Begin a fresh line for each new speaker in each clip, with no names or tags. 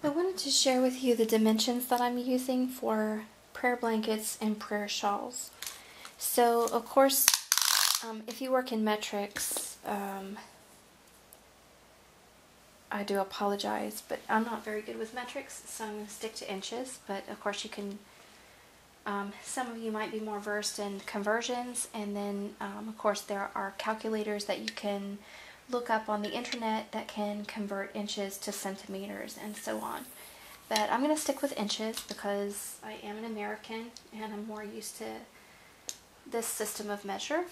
I wanted to share with you the dimensions that I'm using for prayer blankets and prayer shawls. So, of course, if you work in metrics, I do apologize, but I'm not very good with metrics, so I'm going to stick to inches. But, of course, you can, some of you might be more versed in conversions, and then, of course, there are calculators that you can look up on the internet that can convert inches to centimeters and so on. But I'm going to stick with inches because I am an American and I'm more used to this system of measure.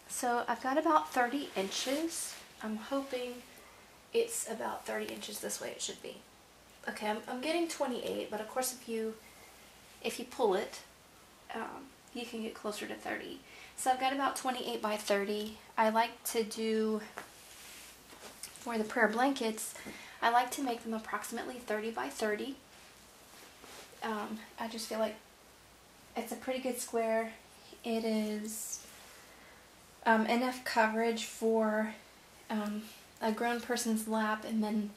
So I've got about 30 inches. I'm hoping it's about 30 inches this way it should be. Okay, I'm getting 28, but of course if you pull it, you can get closer to 30. So I've got about 28 by 30. I like to do, for the prayer blankets, I like to make them approximately 30 by 30. I just feel like it's a pretty good square. It is enough coverage for a grown person's lap, and then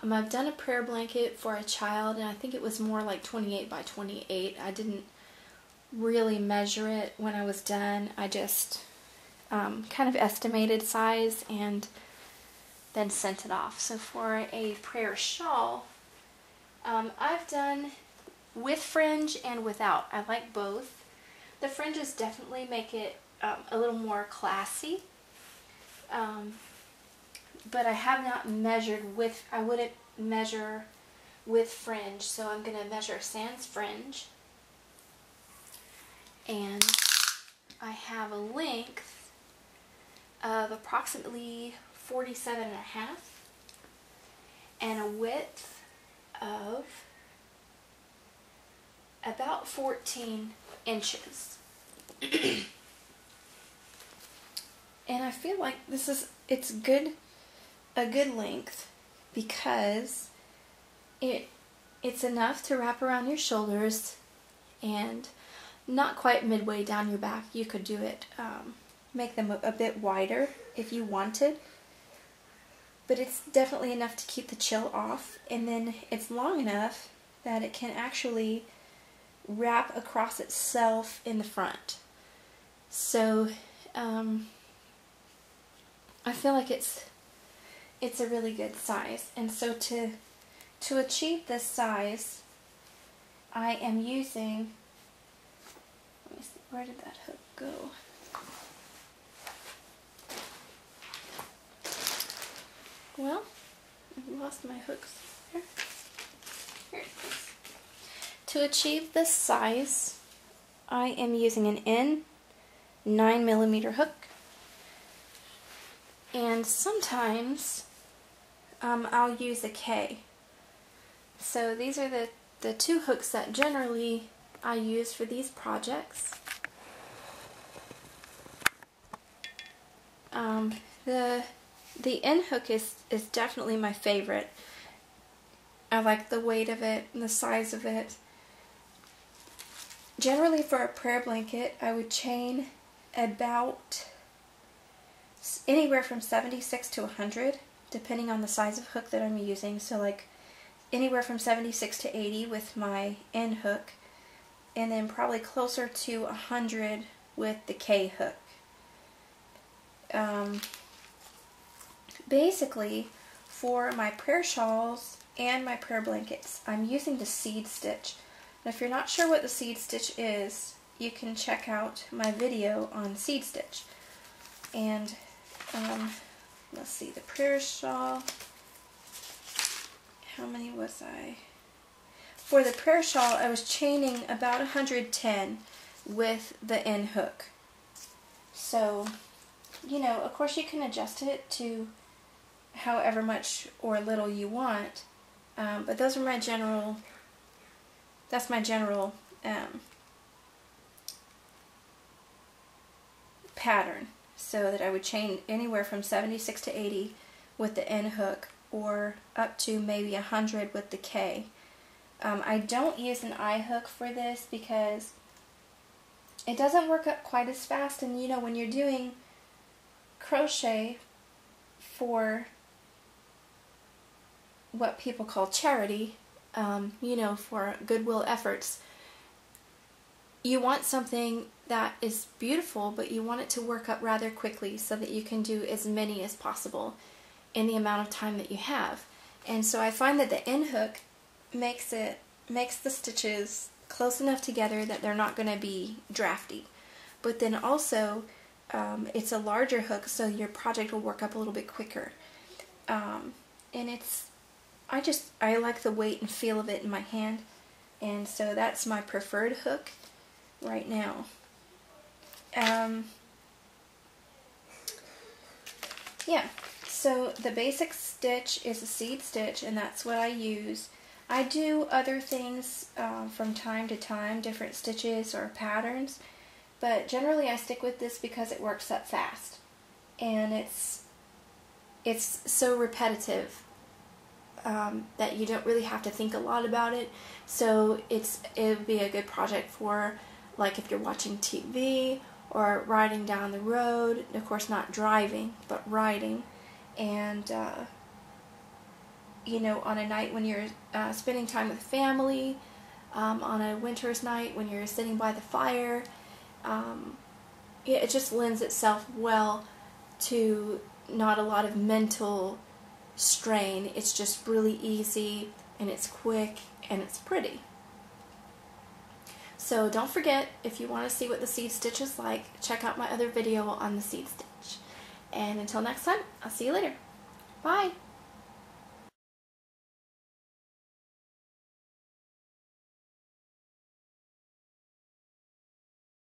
I've done a prayer blanket for a child, and I think it was more like 28 by 28. I didn't really measure it when I was done. I just kind of estimated size and then sent it off. So for a prayer shawl, I've done with fringe and without. I like both. The fringes definitely make it a little more classy, but I have not measured with, I wouldn't measure with fringe, so I'm going to measure sans fringe, and I have a length of approximately 47.5 and a width of about 14 inches. And I feel like it's a good length because it's enough to wrap around your shoulders and not quite midway down your back. You could do it, make them a bit wider if you wanted, but it's definitely enough to keep the chill off, and then it's long enough that it can actually wrap across itself in the front. So I feel like it's a really good size, and so to achieve this size, I am using, let me see, where did that hook go? Well, I lost my hooks there. Here it is. To achieve this size, I am using an N 9mm hook, and sometimes I'll use a K. So these are the two hooks that generally I use for these projects. The N hook is definitely my favorite. I like the weight of it and the size of it. Generally for a prayer blanket, I would chain about anywhere from 76 to 100, depending on the size of hook that I'm using. So like anywhere from 76 to 80 with my N hook, and then probably closer to 100 with the K hook. Basically, for my prayer shawls and my prayer blankets, I'm using the seed stitch. And if you're not sure what the seed stitch is, you can check out my video on seed stitch. And let's see, the prayer shawl, how many was I? For the prayer shawl, I was chaining about 110 with the N hook. So, you know, of course you can adjust it to however much or little you want, but those are my general, that's my general pattern. So that I would chain anywhere from 76 to 80 with the N hook, or up to maybe 100 with the K. I don't use an I hook for this because it doesn't work up quite as fast, and you know, when you're doing crochet for what people call charity, you know, for goodwill efforts. You want something that is beautiful, but you want it to work up rather quickly so that you can do as many as possible in the amount of time that you have. And so I find that the end hook makes the stitches close enough together that they're not going to be drafty. But then also, it's a larger hook, so your project will work up a little bit quicker. And I like the weight and feel of it in my hand, and so that's my preferred hook right now. Yeah, so the basic stitch is a seed stitch, and that's what I use. I do other things from time to time, different stitches or patterns, but generally I stick with this because it works up fast, and it's so repetitive that you don't really have to think a lot about it. So it would be a good project for, like, if you're watching TV or riding down the road. Of course, not driving, but riding. And you know, on a night when you're spending time with family, on a winter's night when you're sitting by the fire, it just lends itself well to not a lot of mental strain. It's just really easy, and it's quick, and it's pretty. So don't forget, if you want to see what the seed stitch is like, check out my other video on the seed stitch. And until next time, I'll see you later. Bye!